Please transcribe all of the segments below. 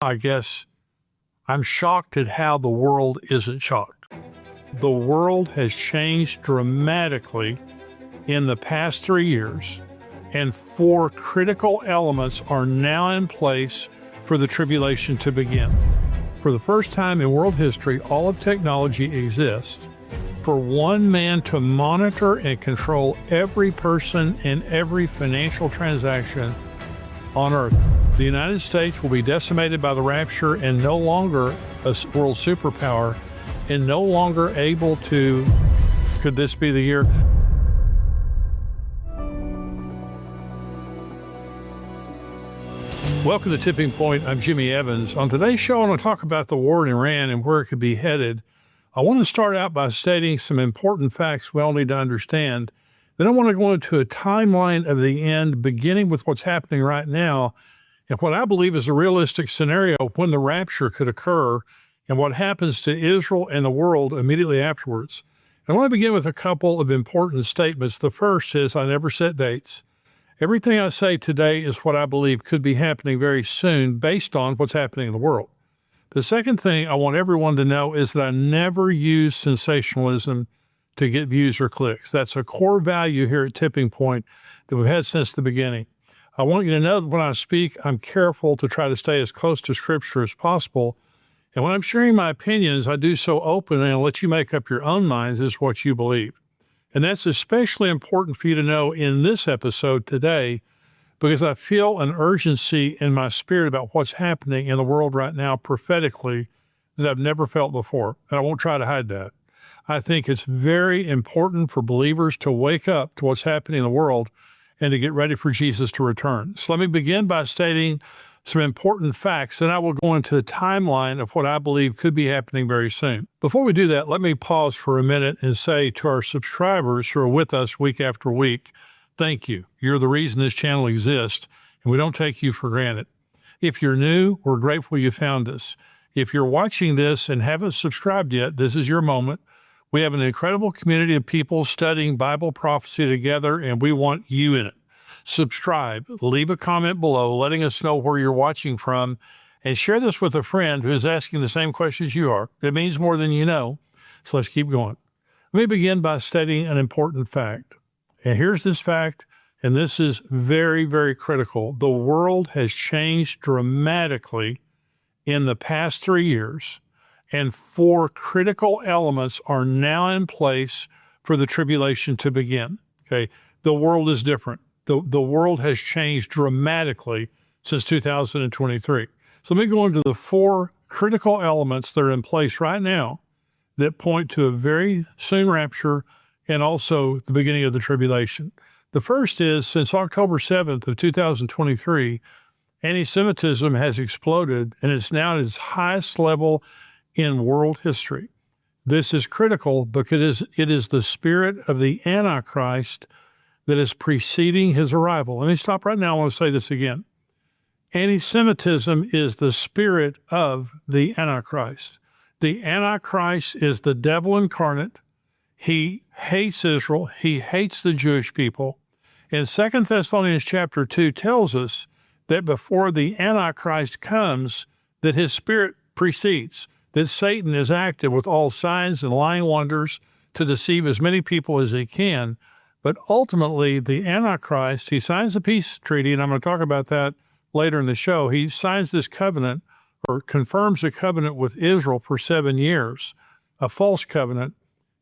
I guess I'm shocked at how the world isn't shocked. The world has changed dramatically in the past 3 years, and 4 critical elements are now in place for the tribulation to begin. For the first time in world history, all of technology exists for one man to monitor and control every person and every financial transaction on earth. The United States will be decimated by the rapture and no longer a world superpower and no longer able to, could this be the year? Welcome to Tipping Point. I'm Jimmy Evans. On today's show, I want to talk about the war in Iran and where it could be headed. I want to start out by stating some important facts we all need to understand. Then I want to go into a timeline of the end, beginning with what's happening right now and what I believe is a realistic scenario when the rapture could occur and what happens to Israel and the world immediately afterwards. I want to begin with a couple of important statements. The first is I never set dates. Everything I say today is what I believe could be happening very soon based on what's happening in the world. The second thing I want everyone to know is that I never use sensationalism to get views or clicks. That's a core value here at Tipping Point that we've had since the beginning. I want you to know that when I speak, I'm careful to try to stay as close to Scripture as possible. And when I'm sharing my opinions, I do so openly and I'll let you make up your own minds as what you believe. And that's especially important for you to know in this episode today, because I feel an urgency in my spirit about what's happening in the world right now prophetically that I've never felt before. And I won't try to hide that. I think it's very important for believers to wake up to what's happening in the world and to get ready for Jesus to return. So let me begin by stating some important facts, and I will go into the timeline of what I believe could be happening very soon. Before we do that, let me pause for a minute and say to our subscribers who are with us week after week, thank you. You're the reason this channel exists, and we don't take you for granted. If you're new, we're grateful you found us. If you're watching this and haven't subscribed yet, this is your moment. We have an incredible community of people studying Bible prophecy together, and we want you in it. Subscribe, leave a comment below letting us know where you're watching from, and share this with a friend who is asking the same questions you are. It means more than you know, so let's keep going. Let me begin by stating an important fact. And here's this fact, and this is very, very critical. The world has changed dramatically in the past 3 years, and 4 critical elements are now in place for the tribulation to begin. Okay, the world is different. The world has changed dramatically since 2023. So let me go into the 4 critical elements that are in place right now that point to a very soon rapture and also the beginning of the tribulation. The first is, since October 7th of 2023, anti-Semitism has exploded and it's now at its highest level in world history. This is critical because it is the spirit of the Antichrist that is preceding his arrival. Let me stop right now. I want to say this again. Anti-Semitism is the spirit of the Antichrist. The Antichrist is the devil incarnate. He hates Israel. He hates the Jewish people. And 2 Thessalonians chapter 2 tells us that before the Antichrist comes, that his spirit precedes, that Satan is active with all signs and lying wonders to deceive as many people as he can. But ultimately, the Antichrist, he signs a peace treaty, and I'm going to talk about that later in the show. He signs this covenant or confirms a covenant with Israel for 7 years, a false covenant.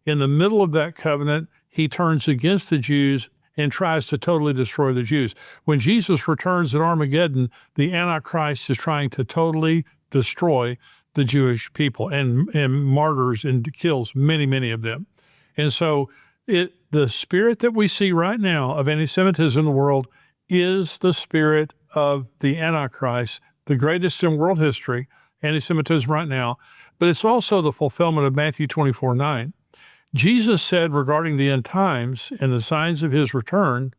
In the middle of that covenant, he turns against the Jews and tries to totally destroy the Jews. When Jesus returns at Armageddon, the Antichrist is trying to totally destroy the Jewish people and martyrs and kills many, many of them. And so the spirit that we see right now of anti-Semitism in the world is the spirit of the Antichrist, the greatest in world history, anti-Semitism right now, but it's also the fulfillment of Matthew 24:9. Jesus said regarding the end times and the signs of his return,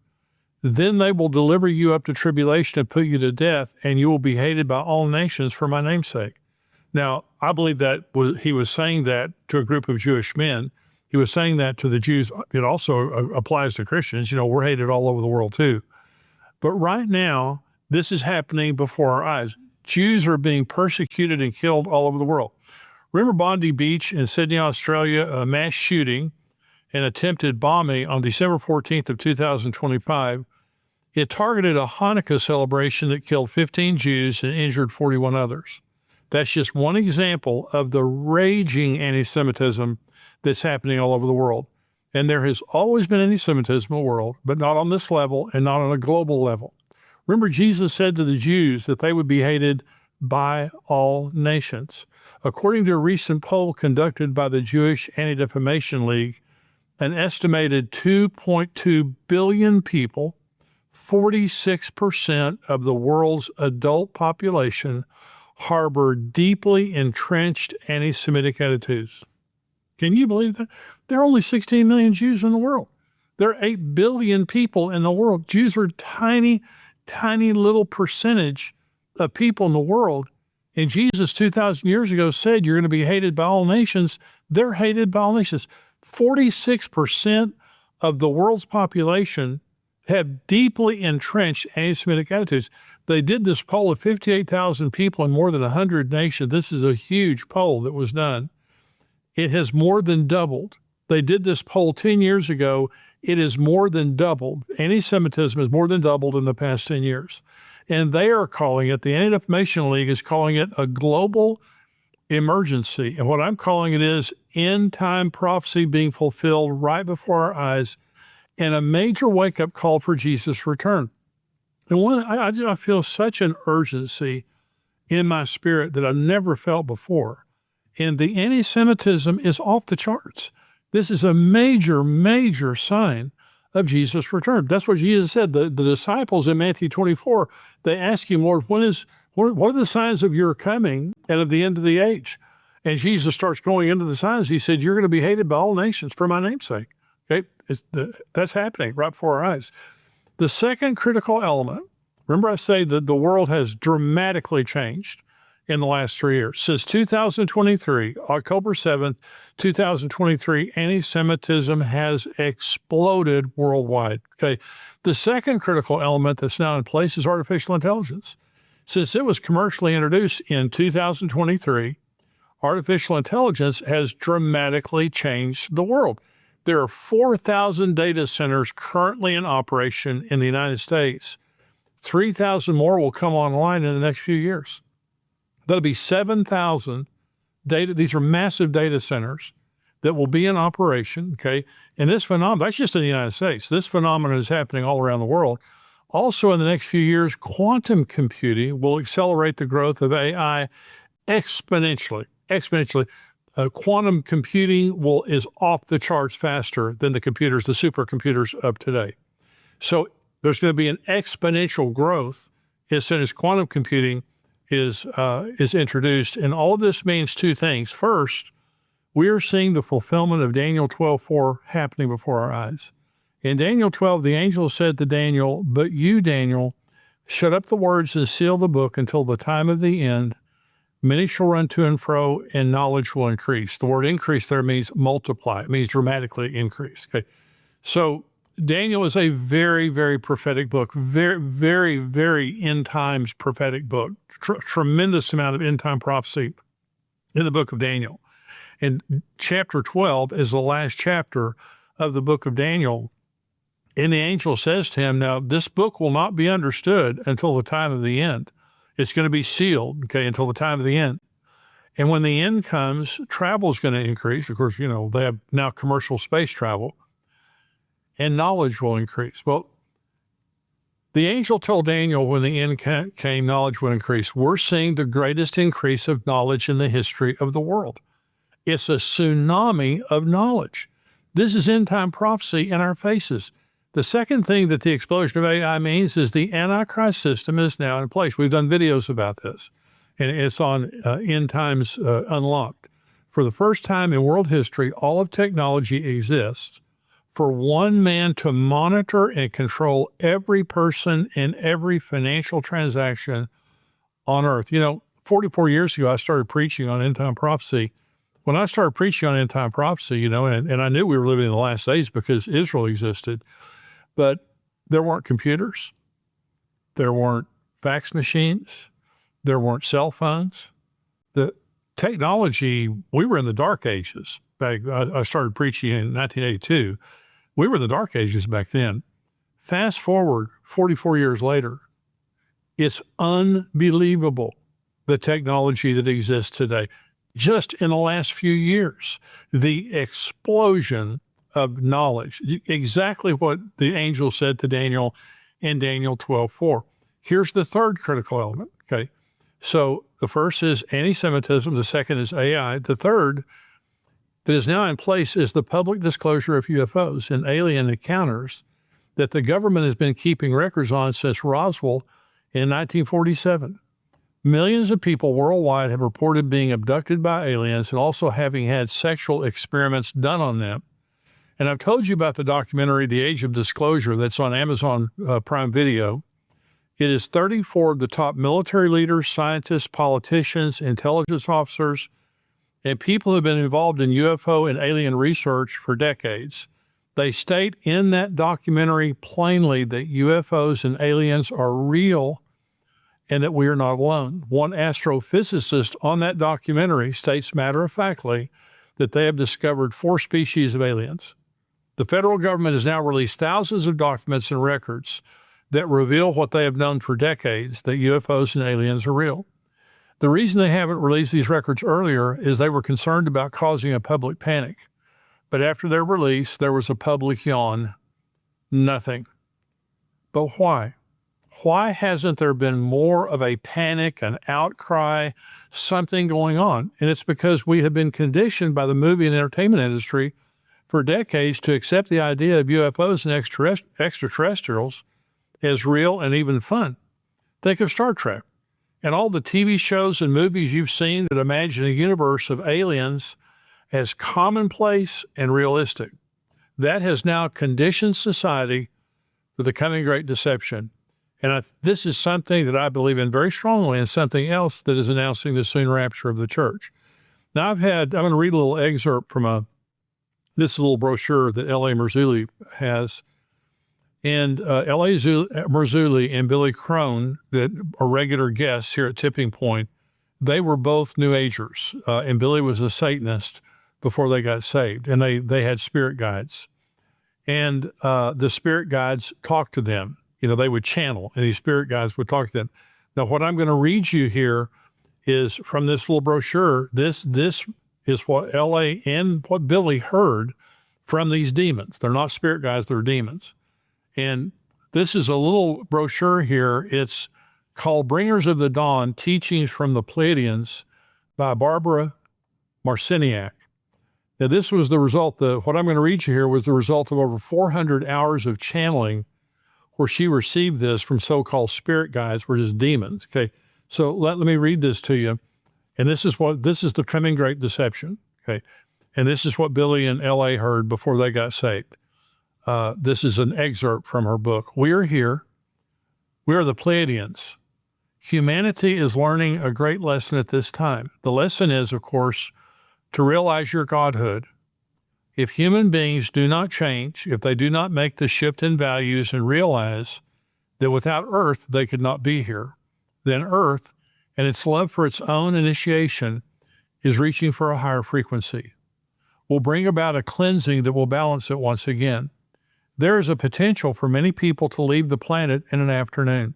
then they will deliver you up to tribulation and put you to death, and you will be hated by all nations for my name's sake. Now, I believe that he was saying that to a group of Jewish men. He was saying that to the Jews. It also applies to Christians. You know, we're hated all over the world too. But right now, this is happening before our eyes. Jews are being persecuted and killed all over the world. Remember Bondi Beach in Sydney, Australia, a mass shooting and attempted bombing on December 14th of 2025. It targeted a Hanukkah celebration that killed 15 Jews and injured 41 others. That's just one example of the raging anti-Semitism that's happening all over the world. And there has always been anti-Semitism in the world, but not on this level and not on a global level. Remember, Jesus said to the Jews that they would be hated by all nations. According to a recent poll conducted by the Jewish Anti-Defamation League, an estimated 2.2 billion people, 46% of the world's adult population, harbor deeply entrenched anti-Semitic attitudes. Can you believe that? There are only 16 million Jews in the world. There are 8 billion people in the world. Jews are tiny, tiny little percentage of people in the world. And Jesus 2,000 years ago said, you're going to be hated by all nations. They're hated by all nations. 46% of the world's population have deeply entrenched anti-Semitic attitudes. They did this poll of 58,000 people in more than 100 nations. This is a huge poll that was done. It has more than doubled. They did this poll 10 years ago. It is more than doubled. Anti-Semitism has more than doubled in the past 10 years. And they are calling it, the Anti-Defamation League is calling it a global emergency. And what I'm calling it is end-time prophecy being fulfilled right before our eyes, and a major wake-up call for Jesus' return. And I feel such an urgency in my spirit that I've never felt before. And the anti-Semitism is off the charts. This is a major, major sign of Jesus' return. That's what Jesus said. The disciples in Matthew 24, they ask him, Lord, what are the signs of your coming and of the end of the age? And Jesus starts going into the signs. He said, you're going to be hated by all nations for my name's sake. Okay, that's happening right before our eyes. The second critical element, remember I say that the world has dramatically changed in the last 3 years. Since 2023, October 7th, 2023, anti-Semitism has exploded worldwide. Okay, the second critical element that's now in place is artificial intelligence. Since it was commercially introduced in 2023, artificial intelligence has dramatically changed the world. There are 4,000 data centers currently in operation in the United States. 3,000 more will come online in the next few years. That'll be 7,000 data. These are massive data centers that will be in operation, okay? And this phenomenon, that's just in the United States. This phenomenon is happening all around the world. Also, in the next few years, quantum computing will accelerate the growth of AI exponentially. Quantum computing is off the charts faster than the supercomputers of today. So there's going to be an exponential growth as soon as quantum computing is introduced. And all of this means two things. First, we are seeing the fulfillment of Daniel 12:4 happening before our eyes. In Daniel 12, the angel said to Daniel, but you, Daniel, shut up the words and seal the book until the time of the end. Many shall run to and fro, and knowledge will increase. The word increase there means multiply. It means dramatically increase. Okay, so Daniel is a very, very prophetic book, very, very, very end times prophetic book. Tremendous amount of end time prophecy in the book of Daniel. And chapter 12 is the last chapter of the book of Daniel. And the angel says to him, now this book will not be understood until the time of the end. It's going to be sealed, okay, until the time of the end. And when the end comes, travel is going to increase. Of course, they have now commercial space travel, and knowledge will increase. Well, the angel told Daniel when the end came, knowledge would increase. We're seeing the greatest increase of knowledge in the history of the world. It's a tsunami of knowledge. This is end time prophecy in our faces. The second thing that the explosion of AI means is the Antichrist system is now in place. We've done videos about this, and it's on End Times Unlocked. For the first time in world history, all of technology exists for one man to monitor and control every person and every financial transaction on earth. 44 years ago, I started preaching on end time prophecy. When I started preaching on end time prophecy, and I knew we were living in the last days because Israel existed, but there weren't computers. There weren't fax machines. There weren't cell phones. The technology, we were in the dark ages. I started preaching in 1982. We were in the dark ages back then. Fast forward 44 years later, it's unbelievable the technology that exists today. Just in the last few years, the explosion of knowledge, exactly what the angel said to Daniel in Daniel 12:4. Here's the third critical element, okay? So the first is anti-Semitism. The second is AI. The third that is now in place is the public disclosure of UFOs and alien encounters that the government has been keeping records on since Roswell in 1947. Millions of people worldwide have reported being abducted by aliens and also having had sexual experiments done on them. And I've told you about the documentary, The Age of Disclosure, that's on Amazon Prime Video. It is 34 of the top military leaders, scientists, politicians, intelligence officers, and people who have been involved in UFO and alien research for decades. They state in that documentary plainly that UFOs and aliens are real and that we are not alone. One astrophysicist on that documentary states matter-of-factly that they have discovered 4 species of aliens. The federal government has now released thousands of documents and records that reveal what they have known for decades, that UFOs and aliens are real. The reason they haven't released these records earlier is they were concerned about causing a public panic. But after their release, there was a public yawn. Nothing. But why? Why hasn't there been more of a panic, an outcry, something going on? And it's because we have been conditioned by the movie and entertainment industry for decades to accept the idea of UFOs and extraterrestrials as real and even fun. Think of Star Trek and all the TV shows and movies you've seen that imagine a universe of aliens as commonplace and realistic. That has now conditioned society for the coming great deception. And this is something that I believe in very strongly, and something else that is announcing the soon rapture of the church. Now I'm going to read a little excerpt from this little brochure that L.A. Marzulli has. And L.A. Marzulli and Billy Crone, that are regular guests here at Tipping Point, they were both New Agers. And Billy was a Satanist before they got saved. And they had spirit guides. And the spirit guides talked to them. You know, they would channel, and these spirit guides would talk to them. Now, what I'm going to read you here is from this little brochure. This is what L.A. and what Billy heard from these demons. They're not spirit guides, they're demons. And this is a little brochure here. It's called Bringers of the Dawn, Teachings from the Pleiadians by Barbara Marciniak. Now, this was the result. What I'm going to read you here was the result of over 400 hours of channeling where she received this from so-called spirit guides, were just demons. Okay, so let me read this to you. And this is the coming great deception. Okay, and this is what Billy and L.A. heard before they got saved. This is an excerpt from her book. We are here. We are the Pleiadians. Humanity is learning a great lesson at this time. The lesson is, of course, to realize your godhood. If human beings do not change, if they do not make the shift in values and realize that without Earth they could not be here, then Earth and its love for its own initiation is reaching for a higher frequency, will bring about a cleansing that will balance it once again. There is a potential for many people to leave the planet in an afternoon.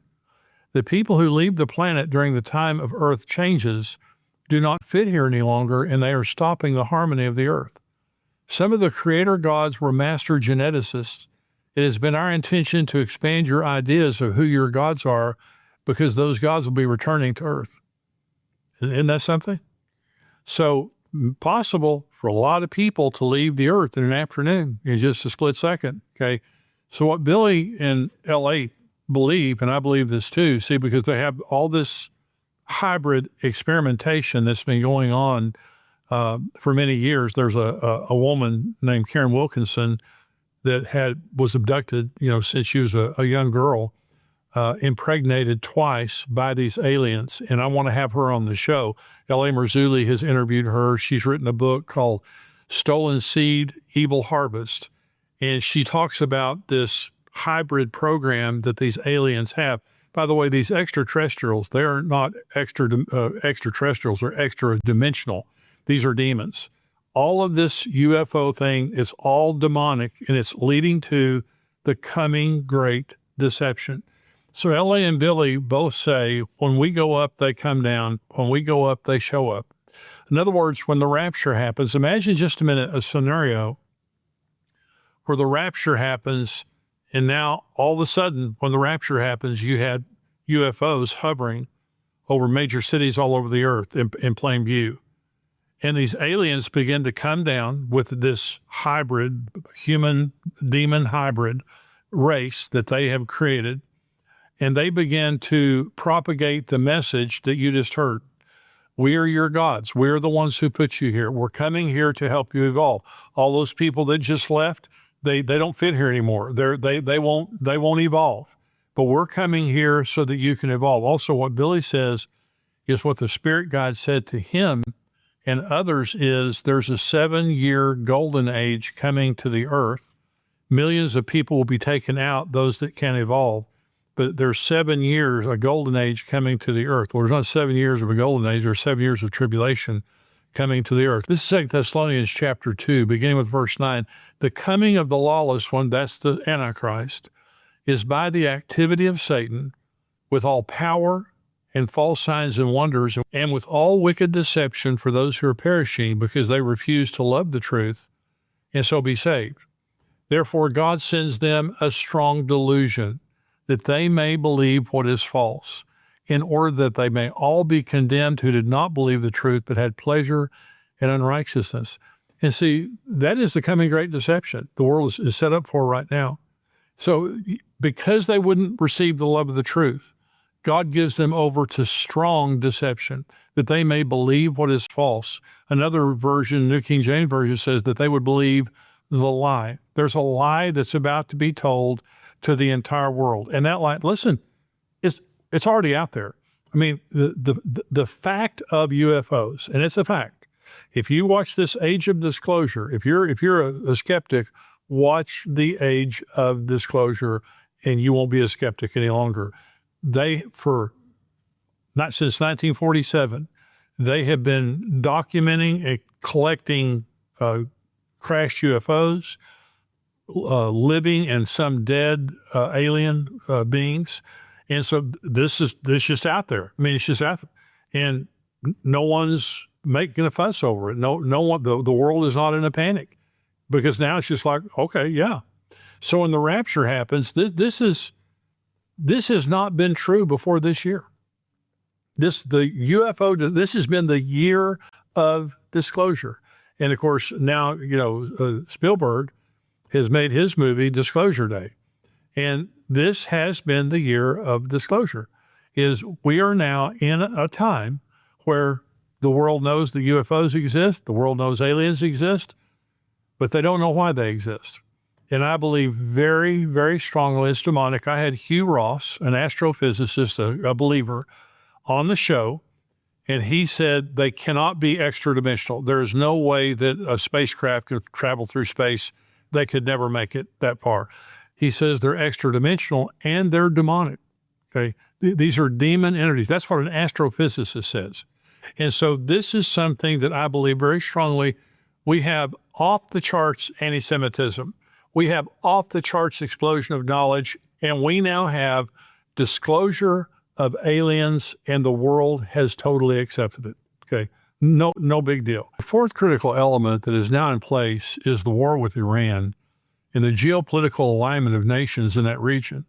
The people who leave the planet during the time of Earth changes do not fit here any longer, and they are stopping the harmony of the Earth. Some of the creator gods were master geneticists. It has been our intention to expand your ideas of who your gods are, because those gods will be returning to Earth. Isn't that something? So possible for a lot of people to leave the Earth in an afternoon in just a split second. Okay. So what Billy and L.A. believe, and I believe this too, see, because they have all this hybrid experimentation that's been going on for many years. There's a woman named Karen Wilkinson that was abducted, since she was a young girl, impregnated twice by these aliens. And I want to have her on the show. L.A. Marzulli has interviewed her. She's written a book called Stolen Seed, Evil Harvest. And she talks about this hybrid program that these aliens have. By the way, these extraterrestrials, they are not extraterrestrials, they're extra dimensional. These are demons. All of this UFO thing is all demonic, and it's leading to the coming great deception. So L.A. and Billy both say, when we go up, they come down. When we go up, they show up. In other words, when the rapture happens, imagine just a minute a scenario where the rapture happens, and now all of a sudden, when the rapture happens, you had UFOs hovering over major cities all over the earth in plain view. And these aliens begin to come down with this hybrid, human-demon hybrid race that they have created, and they begin to propagate the message that you just heard. We are your gods. We are the ones who put you here. We're coming here to help you evolve. All those people that just left, they don't fit here anymore. They won't evolve. But we're coming here so that you can evolve. Also, what Billy says is what the Spirit God said to him and others is there's a 7-year golden age coming to the earth. Millions of people will be taken out, those that can evolve. But there's 7 years, a golden age coming to the earth. Well, there's not 7 years of a golden age. There's 7 years of tribulation coming to the earth. This is 2 Thessalonians chapter 2, beginning with verse 9. The coming of the lawless one, that's the Antichrist, is by the activity of Satan with all power and false signs and wonders, and with all wicked deception for those who are perishing because they refuse to love the truth and so be saved. Therefore, God sends them a strong delusion that they may believe what is false, in order that they may all be condemned who did not believe the truth but had pleasure in unrighteousness. And see, that is the coming great deception the world is set up for right now. So because they wouldn't receive the love of the truth, God gives them over to strong deception, that they may believe what is false. Another version, New King James Version, says that they would believe the lie. There's a lie that's about to be told to the entire world. And that lie, listen, it's already out there. I mean, the fact of UFOs, and it's a fact. If you watch this Age of Disclosure, if you're a skeptic, watch the Age of Disclosure, and you won't be a skeptic any longer. Not since 1947, they have been documenting and collecting crashed UFOs, living and some dead alien beings. And so this is just out there. I mean, it's just out there. And no one's making a fuss over it. No one, the world is not in a panic, because now it's just like, okay, yeah. So when the rapture happens, this has not been true before this year. This has been the year of disclosure. And of course, now, Spielberg has made his movie Disclosure Day. And this has been the year of disclosure. We are now in a time where the world knows the UFOs exist, the world knows aliens exist, but they don't know why they exist. And I believe very, very strongly it's demonic. I had Hugh Ross, an astrophysicist, a believer, on the show, and he said they cannot be extra-dimensional. There is no way that a spacecraft could travel through space. They could never make it that far. He says they're extra-dimensional and they're demonic. Okay, these are demon entities. That's what an astrophysicist says. And so this is something that I believe very strongly. We have off-the-charts anti-Semitism. We have off-the-charts explosion of knowledge, and we now have disclosure of aliens, and the world has totally accepted it. Okay, no big deal. The fourth critical element that is now in place is the war with Iran and the geopolitical alignment of nations in that region.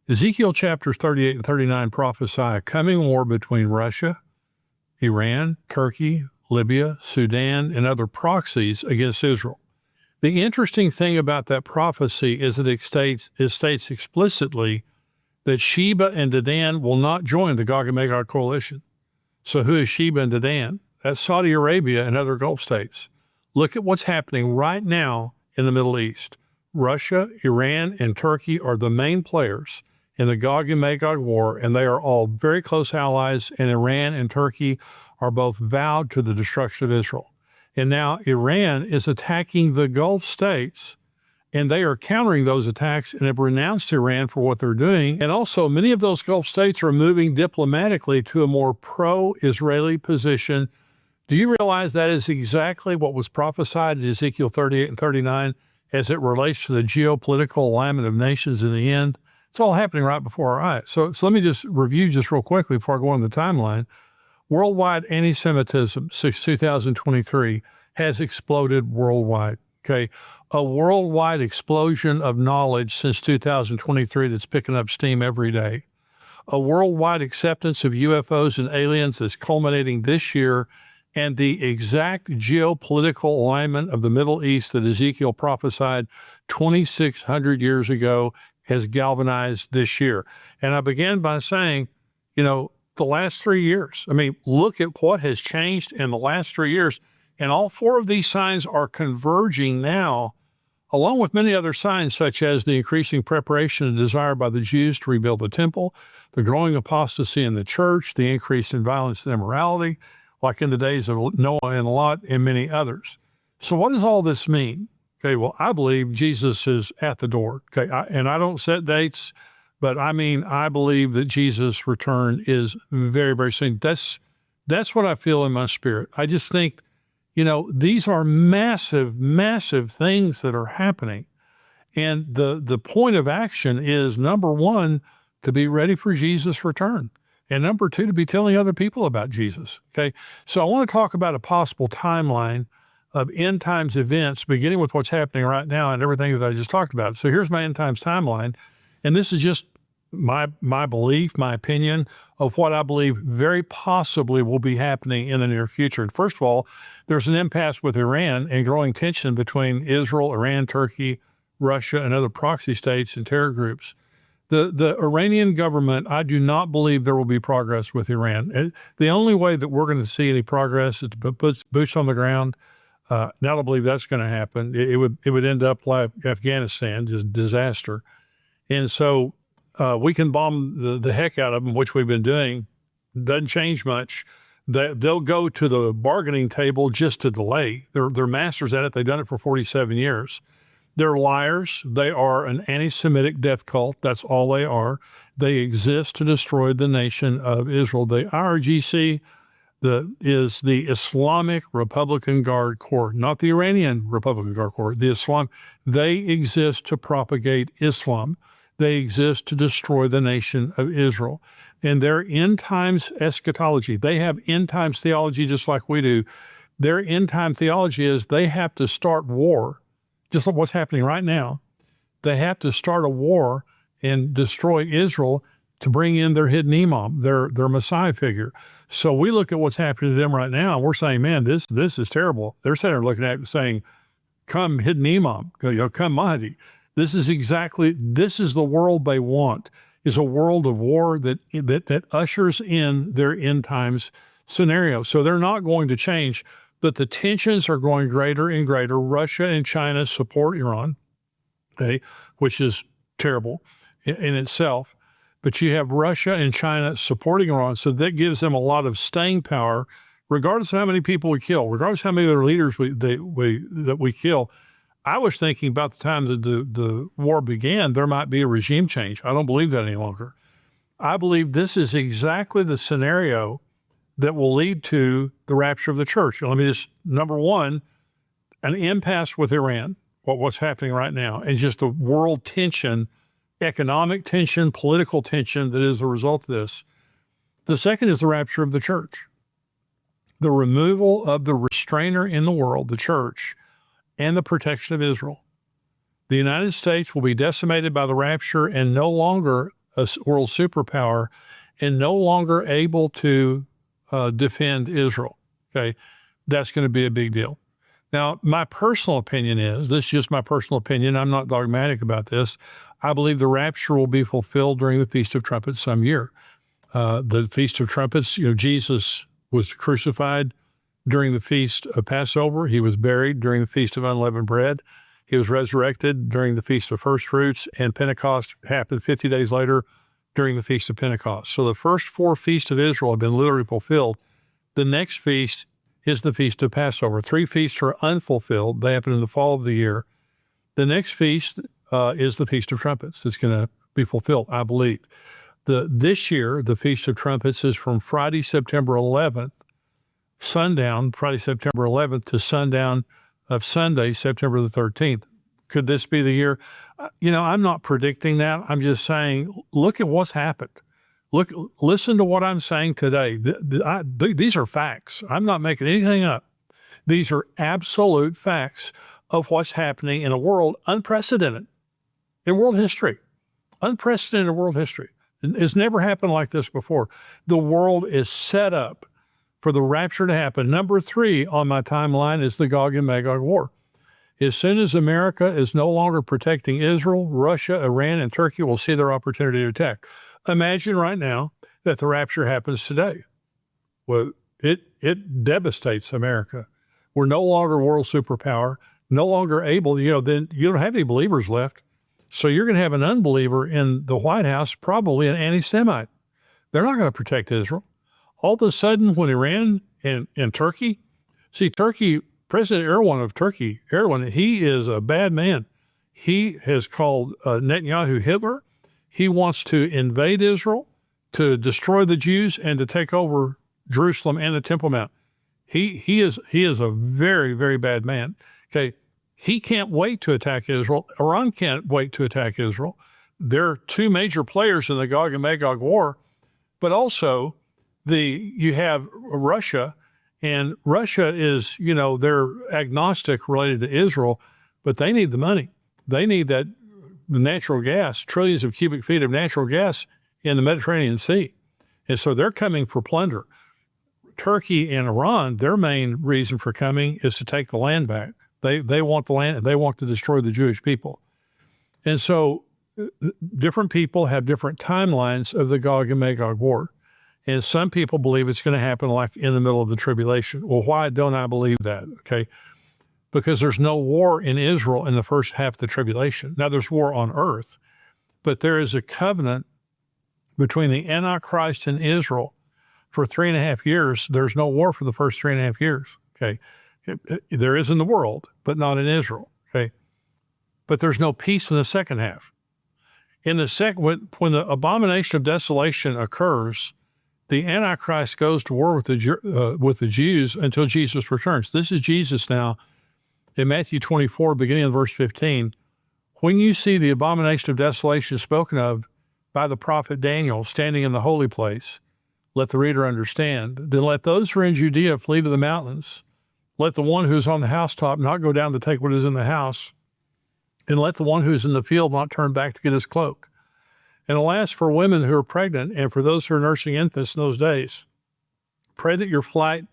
Ezekiel chapters 38 and 39 prophesy a coming war between Russia, Iran, Turkey, Libya, Sudan, and other proxies against Israel. The interesting thing about that prophecy is that it states explicitly that Sheba and Dedan will not join the Gog and Magog coalition. So who is Sheba and Dedan? That's Saudi Arabia and other Gulf states. Look at what's happening right now in the Middle East. Russia, Iran, and Turkey are the main players in the Gog and Magog war, and they are all very close allies, and Iran and Turkey are both vowed to the destruction of Israel. And now Iran is attacking the Gulf states And they are countering those attacks and have renounced Iran for what they're doing. And also, many of those Gulf states are moving diplomatically to a more pro-Israeli position. Do you realize that is exactly what was prophesied in Ezekiel 38 and 39 as it relates to the geopolitical alignment of nations in the end? It's all happening right before our eyes. So let me just review just real quickly before I go on the timeline. Worldwide anti-Semitism since 2023 has exploded worldwide. Okay, a worldwide explosion of knowledge since 2023 that's picking up steam every day. A worldwide acceptance of UFOs and aliens that's culminating this year, and the exact geopolitical alignment of the Middle East that Ezekiel prophesied 2,600 years ago has galvanized this year. And I began by saying, the last 3 years, look at what has changed in the last 3 years. And all four of these signs are converging now, along with many other signs, such as the increasing preparation and desire by the Jews to rebuild the temple, the growing apostasy in the church, the increase in violence and immorality, like in the days of Noah and Lot, and many others. So what does all this mean? Okay, well, I believe Jesus is at the door. Okay, and I don't set dates, but I believe that Jesus' return is very, very soon. That's what I feel in my spirit. I just think, these are massive, massive things that are happening. And the point of action is, number one, to be ready for Jesus' return. And number two, to be telling other people about Jesus. Okay. So I want to talk about a possible timeline of end times events, beginning with what's happening right now and everything that I just talked about. So here's my end times timeline. And this is just my belief, my opinion of what I believe very possibly will be happening in the near future. And first of all, there's an impasse with Iran and growing tension between Israel, Iran, Turkey, Russia, and other proxy states and terror groups. The Iranian government, I do not believe there will be progress with Iran. The only way that we're going to see any progress is to put boots on the ground. Now I don't believe that's going to happen. It would end up like Afghanistan, just disaster. And so we can bomb the heck out of them, which we've been doing. Doesn't change much. They'll go to the bargaining table just to delay. They're masters at it. They've done it for 47 years. They're liars. They are an anti-Semitic death cult. That's all they are. They exist to destroy the nation of Israel. The IRGC is the Islamic Republican Guard Corps, not the Iranian Republican Guard Corps. They exist to propagate Islam. They exist to destroy the nation of Israel. And their end times eschatology, they have end times theology just like we do. Their end time theology is they have to start war, just like what's happening right now. They have to start a war and destroy Israel to bring in their hidden imam, their Messiah figure. So we look at what's happening to them right now, and we're saying, man, this is terrible. They're sitting there looking at it saying, come hidden imam, come Mahdi. This is the world they want, is a world of war that ushers in their end times scenario. So they're not going to change, but the tensions are growing greater and greater. Russia and China support Iran, okay, which is terrible in itself. But you have Russia and China supporting Iran, so that gives them a lot of staying power, regardless of how many people we kill, regardless of how many of their leaders that we kill. I was thinking about the time that the war began, there might be a regime change. I don't believe that any longer. I believe this is exactly the scenario that will lead to the rapture of the church. Let me just, number one, an impasse with Iran, what's happening right now, and just the world tension, economic tension, political tension that is the result of this. The second is the rapture of the church. The removal of the restrainer in the world, the church, and the protection of Israel. The United States will be decimated by the rapture and no longer a world superpower and no longer able to defend Israel. Okay, that's going to be a big deal. Now, my personal opinion is, this is just my personal opinion, I'm not dogmatic about this, I believe the rapture will be fulfilled during the Feast of Trumpets some year. The Feast of Trumpets, Jesus was crucified during the Feast of Passover. He was buried during the Feast of Unleavened Bread. He was resurrected during the Feast of First Fruits, and Pentecost happened 50 days later during the Feast of Pentecost. So the first four feasts of Israel have been literally fulfilled. The next feast is the Feast of Passover. 3 feasts are unfulfilled. They happen in the fall of the year. The next feast is the Feast of Trumpets. It's going to be fulfilled, I believe. This year, the Feast of Trumpets is from Friday, September 11th, sundown, Friday, September 11th, to sundown of Sunday, September the 13th. Could this be the year? I'm not predicting that. I'm just saying, look at what's happened. Listen to what I'm saying today. These are facts. I'm not making anything up. These are absolute facts of what's happening in a world unprecedented in world history. Unprecedented world history. It's never happened like this before. The world is set up for the rapture to happen. Number 3 on my timeline is the Gog and Magog war. As soon as America is no longer protecting Israel, Russia, Iran, and Turkey will see their opportunity to attack. Imagine right now that the rapture happens today. Well, it devastates America. We're no longer world superpower, no longer able, then you don't have any believers left. So you're going to have an unbeliever in the White House, probably an anti-Semite. They're not going to protect Israel. All of a sudden, when Iran and Turkey, Turkey, President Erdogan of Turkey, he is a bad man. He has called Netanyahu Hitler. He wants to invade Israel, to destroy the Jews, and to take over Jerusalem and the Temple Mount. He is a very, very bad man. Okay, he can't wait to attack Israel. Iran can't wait to attack Israel. There are 2 major players in the Gog and Magog war, but also you have Russia, and Russia is, they're agnostic related to Israel, but they need the money. They need the natural gas, trillions of cubic feet of natural gas in the Mediterranean Sea. And so they're coming for plunder. Turkey and Iran, their main reason for coming is to take the land back. They want the land. They want to destroy the Jewish people. And so different people have different timelines of the Gog and Magog war. And some people believe it's going to happen like in the middle of the tribulation. Well, why don't I believe that? Okay. Because there's no war in Israel in the first half of the tribulation. Now there's war on earth, but there is a covenant between the Antichrist and Israel for 3.5 years. There's no war for the first 3.5 years. Okay. There is in the world, but not in Israel. Okay. But there's no peace in the second half. In the when the abomination of desolation occurs, the Antichrist goes to war with the Jews until Jesus returns. This is Jesus now in Matthew 24, beginning in verse 15. When you see the abomination of desolation spoken of by the prophet Daniel standing in the holy place, let the reader understand. Then let those who are in Judea flee to the mountains. Let the one who is on the housetop not go down to take what is in the house. And let the one who is in the field not turn back to get his cloak. And alas, for women who are pregnant and for those who are nursing infants in those days, pray that your flight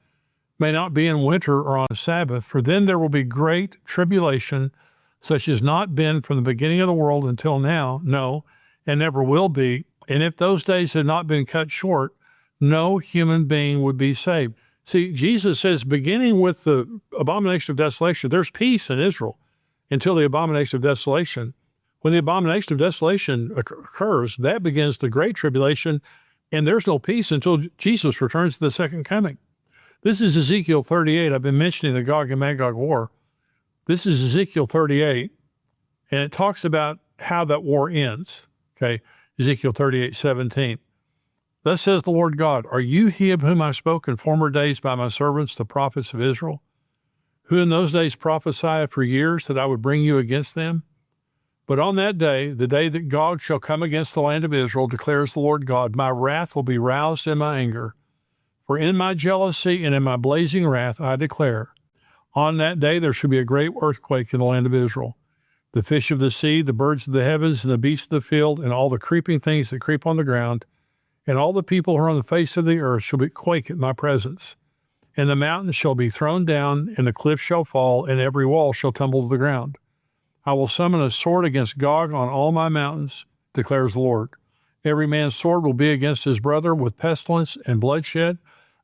may not be in winter or on a Sabbath, for then there will be great tribulation, such as not been from the beginning of the world until now, no, and never will be. And if those days had not been cut short, no human being would be saved. See, Jesus says, beginning with the abomination of desolation, there's peace in Israel until the abomination of desolation. When the abomination of desolation occurs, that begins the great tribulation, and there's no peace until Jesus returns to the second coming. This is Ezekiel 38. I've been mentioning the Gog and Magog war. This is Ezekiel 38, and it talks about how that war ends. Okay, Ezekiel 38:17. Thus says the Lord God, are you he of whom I spoke in former days by my servants, the prophets of Israel, who in those days prophesied for years that I would bring you against them? But on that day, the day that Gog shall come against the land of Israel, declares the Lord God, my wrath will be roused in my anger. For in my jealousy and in my blazing wrath I declare, on that day there shall be a great earthquake in the land of Israel. The fish of the sea, the birds of the heavens, and the beasts of the field, and all the creeping things that creep on the ground, and all the people who are on the face of the earth shall be quake at my presence. And the mountains shall be thrown down, and the cliffs shall fall, and every wall shall tumble to the ground. I will summon a sword against Gog on all my mountains, declares the Lord. Every man's sword will be against his brother with pestilence and bloodshed.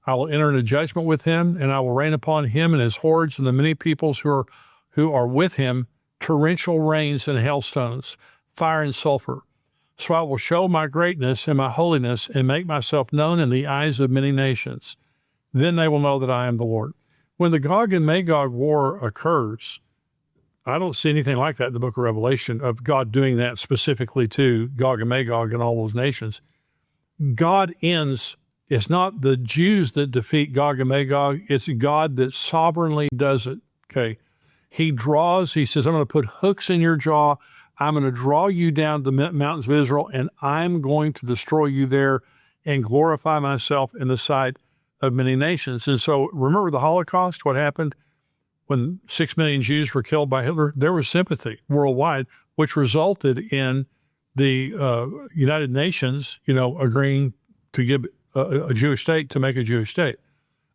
I will enter into judgment with him, and I will rain upon him and his hordes and the many peoples who are with him torrential rains and hailstones, fire and sulfur. So I will show my greatness and my holiness and make myself known in the eyes of many nations. Then they will know that I am the Lord. When the Gog and Magog war occurs, I don't see anything like that in the book of Revelation, of God doing that specifically to Gog and Magog and all those nations. God ends, it's not the Jews that defeat Gog and Magog, it's God that sovereignly does it, okay? He says, I'm going to put hooks in your jaw. I'm going to draw you down the mountains of Israel, and I'm going to destroy you there and glorify myself in the sight of many nations. And so remember the Holocaust, what happened when 6 million Jews were killed by Hitler? There was sympathy worldwide, which resulted in the United Nations, agreeing to give a Jewish state to make a Jewish state.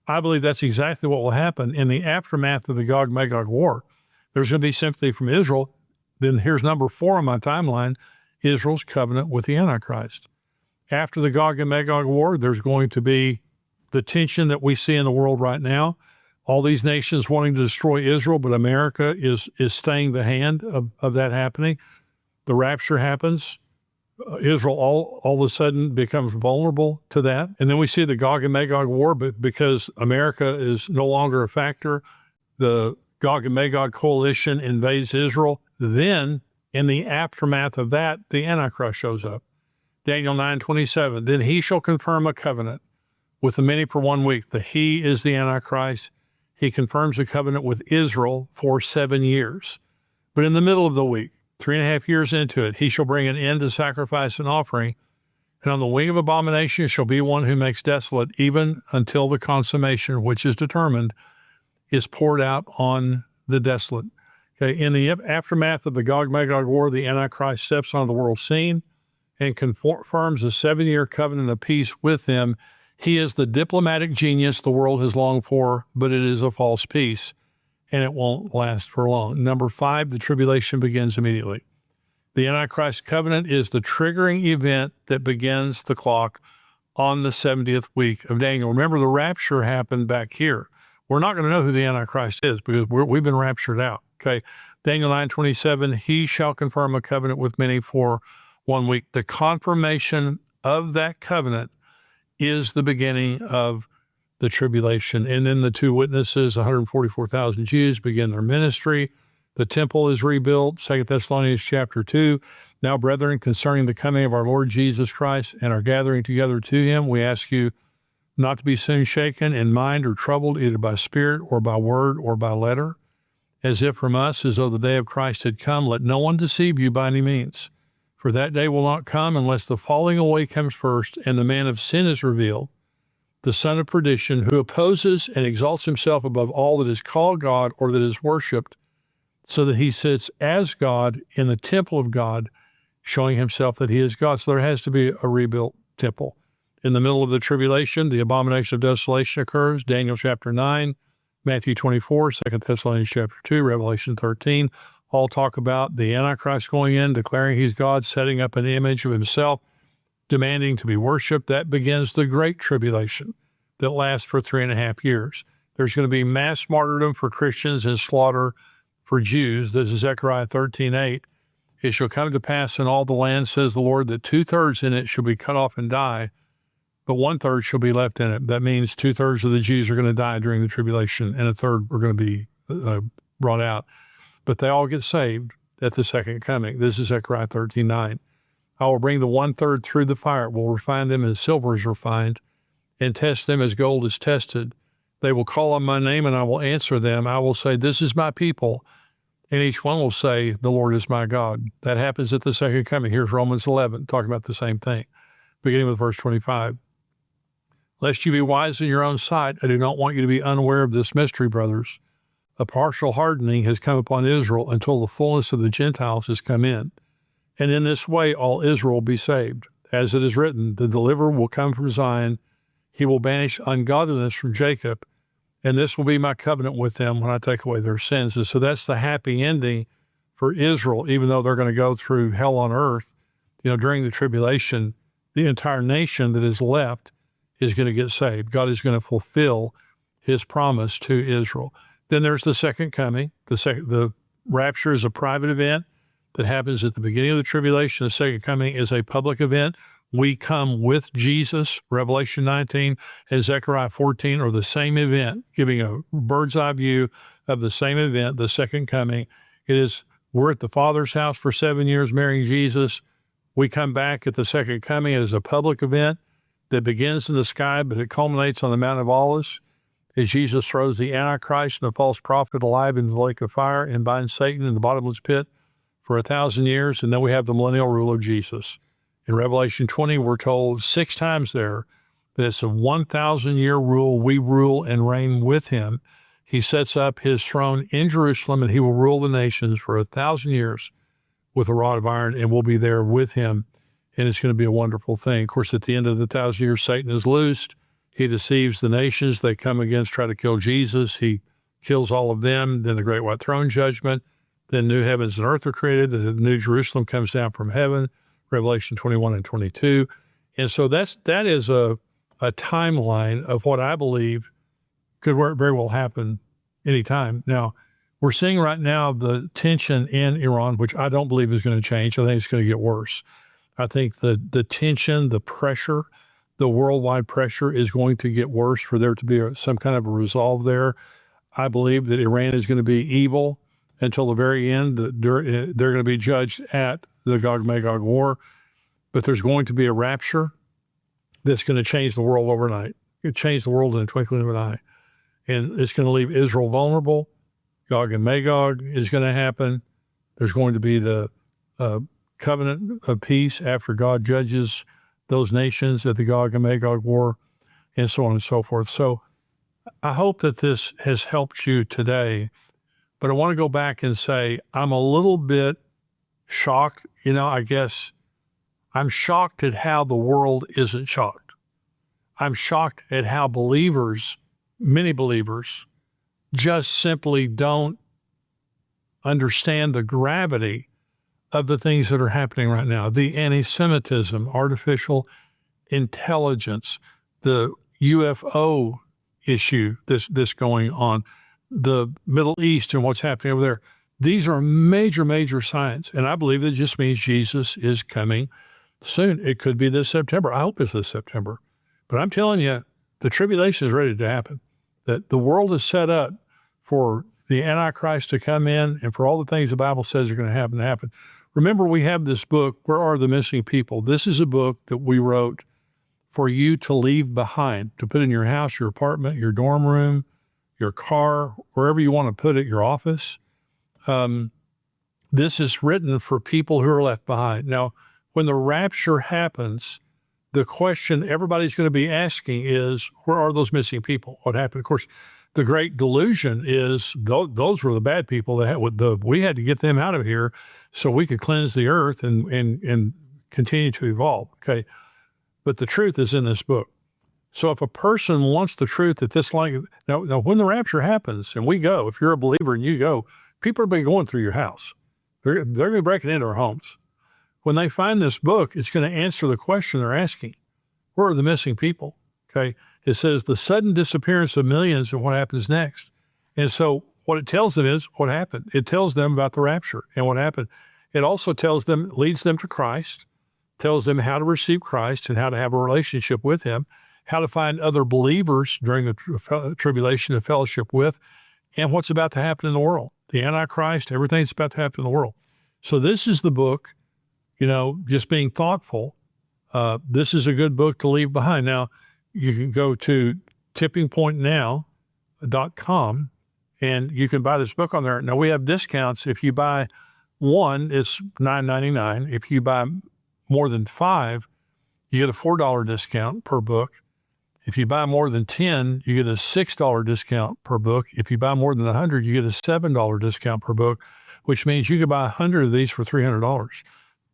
I believe that's exactly what will happen in the aftermath of the Gog-Magog war. There's going to be sympathy from Israel. Then here's number 4 on my timeline, Israel's covenant with the Antichrist. After the Gog and Magog war, there's going to be the tension that we see in the world right now. All these nations wanting to destroy Israel, but America is staying the hand of that happening. The rapture happens. Israel all of a sudden becomes vulnerable to that. And then we see the Gog and Magog war, but because America is no longer a factor, the Gog and Magog coalition invades Israel. Then, in the aftermath of that, the Antichrist shows up. Daniel 9:27, then he shall confirm a covenant with the many for 1 week. The he is the Antichrist. He confirms a covenant with Israel for 7 years. But in the middle of the week, 3.5 years into it, he shall bring an end to sacrifice and offering. And on the wing of abomination shall be one who makes desolate, even until the consummation, which is determined, is poured out on the desolate. Okay, in the aftermath of the Gog-Magog war, the Antichrist steps on the world scene and confirms a 7-year covenant of peace with them. He is the diplomatic genius the world has longed for, but it is a false peace, and it won't last for long. Number 5, the tribulation begins immediately. The Antichrist covenant is the triggering event that begins the clock on the 70th week of Daniel. Remember, the rapture happened back here. We're not going to know who the Antichrist is because we've been raptured out. Okay, Daniel 9:27, he shall confirm a covenant with many for 1 week. The confirmation of that covenant is the beginning of the tribulation. And then the 2 witnesses, 144,000 Jews, begin their ministry. The temple is rebuilt, 2 Thessalonians chapter 2. Now, brethren, concerning the coming of our Lord Jesus Christ and our gathering together to him, we ask you not to be soon shaken in mind or troubled, either by spirit or by word or by letter, as if from us, as though the day of Christ had come. Let no one deceive you by any means. For that day will not come unless the falling away comes first and the man of sin is revealed, the son of perdition, who opposes and exalts himself above all that is called God or that is worshipped, so that he sits as God in the temple of God, showing himself that he is God. So there has to be a rebuilt temple. In the middle of the tribulation, the abomination of desolation occurs, Daniel chapter 9, Matthew 24, 2 Thessalonians chapter 2, Revelation 13, all talk about the Antichrist going in, declaring he's God, setting up an image of himself, demanding to be worshiped. That begins the Great Tribulation that lasts for 3.5 years. There's going to be mass martyrdom for Christians and slaughter for Jews. This is Zechariah 13:8. It shall come to pass in all the land, says the Lord, that 2/3 in it shall be cut off and die, but 1/3 shall be left in it. That means 2/3 of the Jews are going to die during the tribulation, and 1/3 are going to be brought out. But they all get saved at the second coming. This is Zechariah 13:9. I will bring the 1/3 through the fire, will refine them as silver is refined, and test them as gold is tested. They will call on my name, and I will answer them. I will say, this is my people. And each one will say, the Lord is my God. That happens at the second coming. Here's Romans 11, talking about the same thing, beginning with verse 25. Lest you be wise in your own sight, I do not want you to be unaware of this mystery, brothers. A partial hardening has come upon Israel until the fullness of the Gentiles has come in. And in this way, all Israel will be saved. As it is written, the deliverer will come from Zion. He will banish ungodliness from Jacob. And this will be my covenant with them when I take away their sins. And so that's the happy ending for Israel, even though they're going to go through hell on earth. During the tribulation, the entire nation that is left is going to get saved. God is going to fulfill his promise to Israel. Then there's the second coming. The rapture is a private event that happens at the beginning of the tribulation. The second coming is a public event. We come with Jesus. Revelation 19 and Zechariah 14 are the same event, giving a bird's eye view of the same event, the second coming. It is, we're at the Father's house for 7 years marrying Jesus. We come back at the second coming. It is a public event that begins in the sky, but it culminates on the Mount of Olives as Jesus throws the Antichrist and the false prophet alive into the lake of fire and binds Satan in the bottomless pit for 1,000 years. And then we have the millennial rule of Jesus. In Revelation 20, we're told 6 times there that it's a 1,000-year rule. We rule and reign with him. He sets up his throne in Jerusalem, and he will rule the nations for 1,000 years with a rod of iron, and we'll be there with him. And it's going to be a wonderful thing. Of course, at the end of the 1,000 years, Satan is loosed. He deceives the nations. They come against, try to kill Jesus. He kills all of them. Then the great white throne judgment. Then new heavens and earth are created. The new Jerusalem comes down from heaven, Revelation 21 and 22. And so that is a timeline of what I believe could very well happen anytime. Now, we're seeing right now the tension in Iran, which I don't believe is going to change. I think it's going to get worse. I think the tension, the pressure, the worldwide pressure is going to get worse for there to be some kind of a resolve there. I believe that Iran is going to be evil until the very end. They're going to be judged at the Gog-Magog war, but there's going to be a rapture that's going to change the world overnight. It changed the world in a twinkling of an eye. And it's going to leave Israel vulnerable. Gog and Magog is going to happen. There's going to be the covenant of peace after God judges those nations at the Gog and Magog war, and so on and so forth. So I hope that this has helped you today, but I want to go back and say I'm a little bit shocked. I guess I'm shocked at how the world isn't shocked. I'm shocked at how many believers, just simply don't understand the gravity of the things that are happening right now. The anti-Semitism, artificial intelligence, the UFO issue that's going on, the Middle East and what's happening over there. These are major, major signs. And I believe that just means Jesus is coming soon. It could be this September. I hope it's this September. But I'm telling you, the tribulation is ready to happen. That the world is set up for the Antichrist to come in and for all the things the Bible says are going to happen. Remember, we have this book, Where Are the Missing People? This is a book that we wrote for you to leave behind, to put in your house, your apartment, your dorm room, your car, wherever you want to put it, your office. This is written for people who are left behind. Now, when the rapture happens, the question everybody's going to be asking is, where are those missing people? What happened? Of course, the great delusion is those were the bad people that we had to get them out of here so we could cleanse the earth and continue to evolve. Okay. But the truth is in this book. So if a person wants the truth that now when the rapture happens and we go, if you're a believer and you go, people are going to be going through your house. They're going to be breaking into our homes. When they find this book, it's going to answer the question they're asking. Where are the missing people? Okay. It says the sudden disappearance of millions and what happens next. And so what it tells them is what happened. It tells them about the rapture and what happened. It also leads them to Christ, tells them how to receive Christ and how to have a relationship with him, how to find other believers during the tribulation to fellowship with, and what's about to happen in the world. The Antichrist, everything that's about to happen in the world. So this is the book, just being thoughtful. This is a good book to leave behind. Now, you can go to tippingpointnow.com and you can buy this book on there. Now, we have discounts. If you buy one, it's $9.99. If you buy more than 5, you get a $4 discount per book. If you buy more than 10, you get a $6 discount per book. If you buy more than 100, you get a $7 discount per book, which means you could buy 100 of these for $300.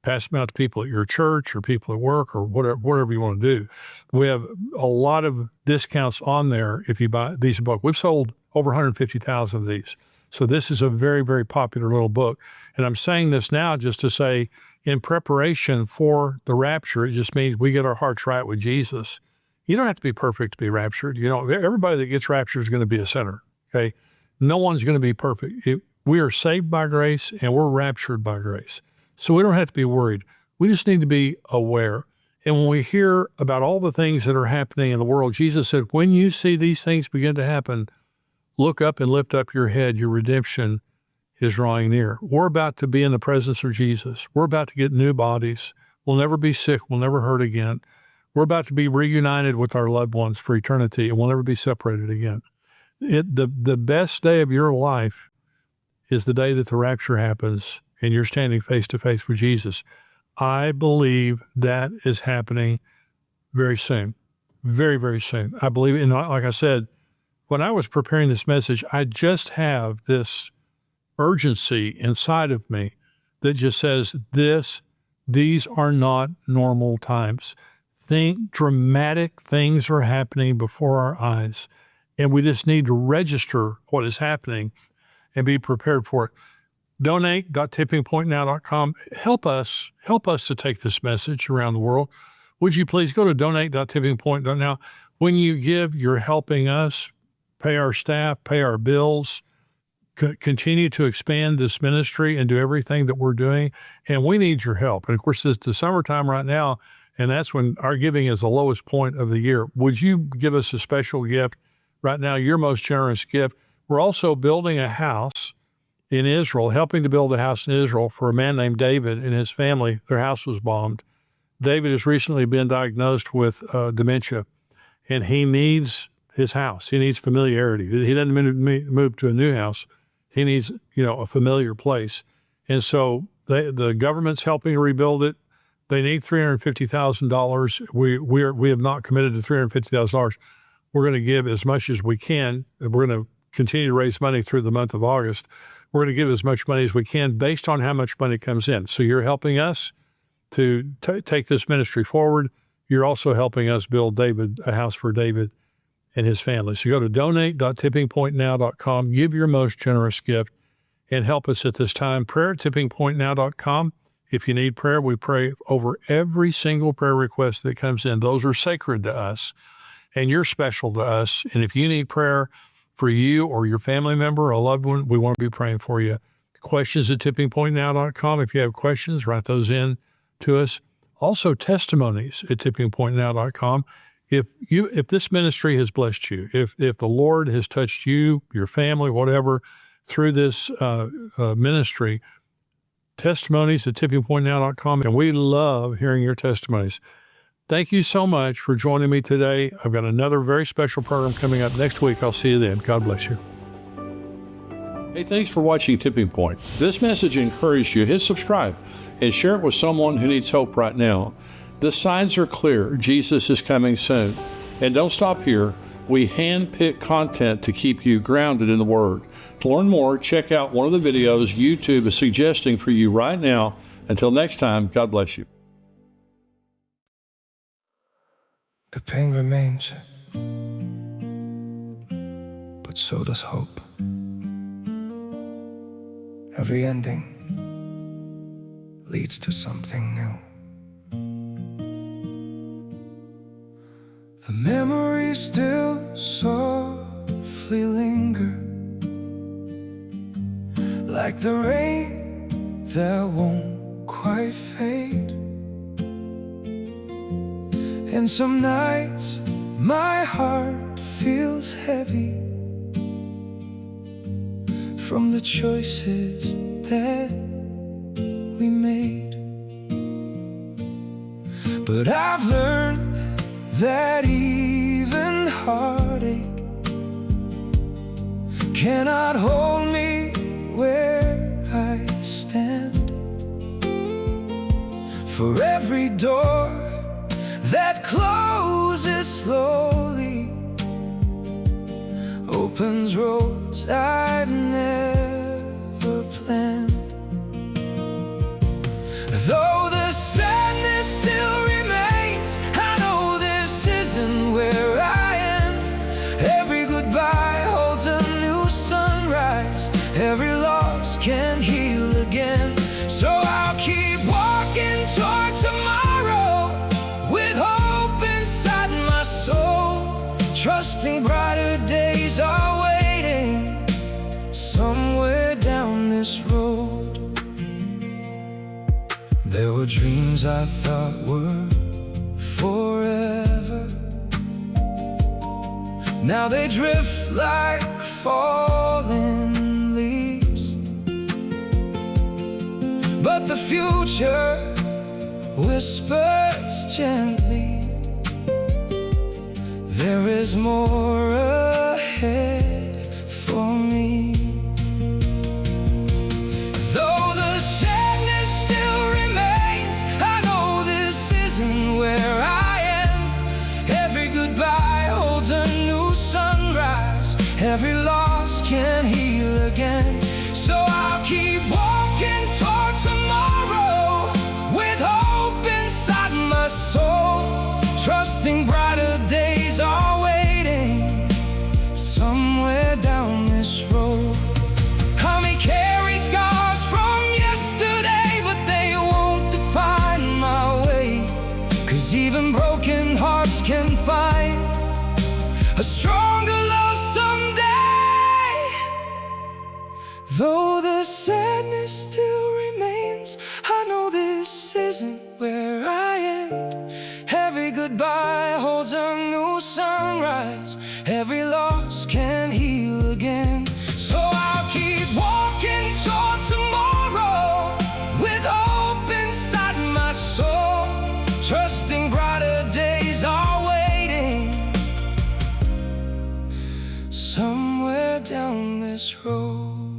Pass them out to people at your church or people at work or whatever you want to do. We have a lot of discounts on there if you buy these books. We've sold over 150,000 of these. So this is a very, very popular little book. And I'm saying this now just to say, in preparation for the rapture, it just means we get our hearts right with Jesus. You don't have to be perfect to be raptured. Everybody that gets raptured is going to be a sinner, okay? No one's going to be perfect. We are saved by grace and we're raptured by grace. So we don't have to be worried. We just need to be aware. And when we hear about all the things that are happening in the world, Jesus said, when you see these things begin to happen, look up and lift up your head. Your redemption is drawing near. We're about to be in the presence of Jesus. We're about to get new bodies. We'll never be sick. We'll never hurt again. We're about to be reunited with our loved ones for eternity, and we'll never be separated again. The best day of your life is the day that the rapture happens and you're standing face to face with Jesus. I believe that is happening very soon, very, very soon. I believe, and like I said, when I was preparing this message, I just have this urgency inside of me that just says these are not normal times. Dramatic things are happening before our eyes, and we just need to register what is happening and be prepared for it. Donate.tippingpointnow.com. Help us to take this message around the world. Would you please go to donate.tippingpoint.now. When you give, you're helping us pay our staff, pay our bills, continue to expand this ministry and do everything that we're doing. And we need your help. And of course, it's the summertime right now, and that's when our giving is the lowest point of the year. Would you give us a special gift right now, your most generous gift? We're also building a house in Israel, helping to build a house in Israel for a man named David and his family. Their house was bombed. David has recently been diagnosed with dementia, and he needs his house. He needs familiarity. He doesn't move to a new house. He needs, a familiar place. And so the government's helping rebuild it. They need $350,000. We have not committed to $350,000. We're going to give as much as we can. We're going to continue to raise money through the month of August. We're going to give as much money as we can based on how much money comes in. So you're helping us to take this ministry forward. You're also helping us build a house for David and his family. So go to donate.tippingpointnow.com, give your most generous gift, and help us at this time. Prayer@tippingpointnow.com. If you need prayer, we pray over every single prayer request that comes in. Those are sacred to us, and you're special to us. And if you need prayer for you or your family member or a loved one, we want to be praying for you. Questions@tippingpointnow.com. If you have questions, write those in to us. Also, testimonies@tippingpointnow.com. If this ministry has blessed you, if the Lord has touched you, your family, whatever, through this ministry, testimonies@tippingpointnow.com, and we love hearing your testimonies. Thank you so much for joining me today. I've got another very special program coming up next week. I'll see you then. God bless you. Hey, thanks for watching Tipping Point. If this message encouraged you, hit subscribe and share it with someone who needs hope right now. The signs are clear. Jesus is coming soon. And don't stop here. We handpick content to keep you grounded in the Word. To learn more, check out one of the videos YouTube is suggesting for you right now. Until next time, God bless you. The pain remains, but so does hope. Every ending leads to something new. The memories still softly linger, like the rain that won't quite fade. And some nights my heart feels heavy from the choices that we made. But I've learned that even heartache cannot hold me where I stand. For every door that closes slowly opens roads I've never planned. Though the sadness still remains, I know this isn't where I end. Every goodbye holds a new sunrise. Every loss can heal again. So I'll keep walking toward tomorrow with hope inside my soul, trusting brighter days are waiting somewhere down this road. There were dreams I thought were forever. Now they drift like fallen leaves. the future whispers gently. There is more ahead for me. Though the sadness still remains, I know this isn't where I end. Every goodbye holds a new sunrise. Every loss can heal again. So I'll keep walking toward tomorrow with hope inside my soul, trusting brighter days are waiting somewhere down this road. I may carry scars from yesterday, but they won't define my way, 'cause even broken hearts can find a stronger love someday. Though the sadness still remains, I know this isn't where I end. Every goodbye holds a new sunrise. Every loss can heal again. So I'll keep walking toward tomorrow with hope inside my soul, trusting brighter days are waiting somewhere down this road.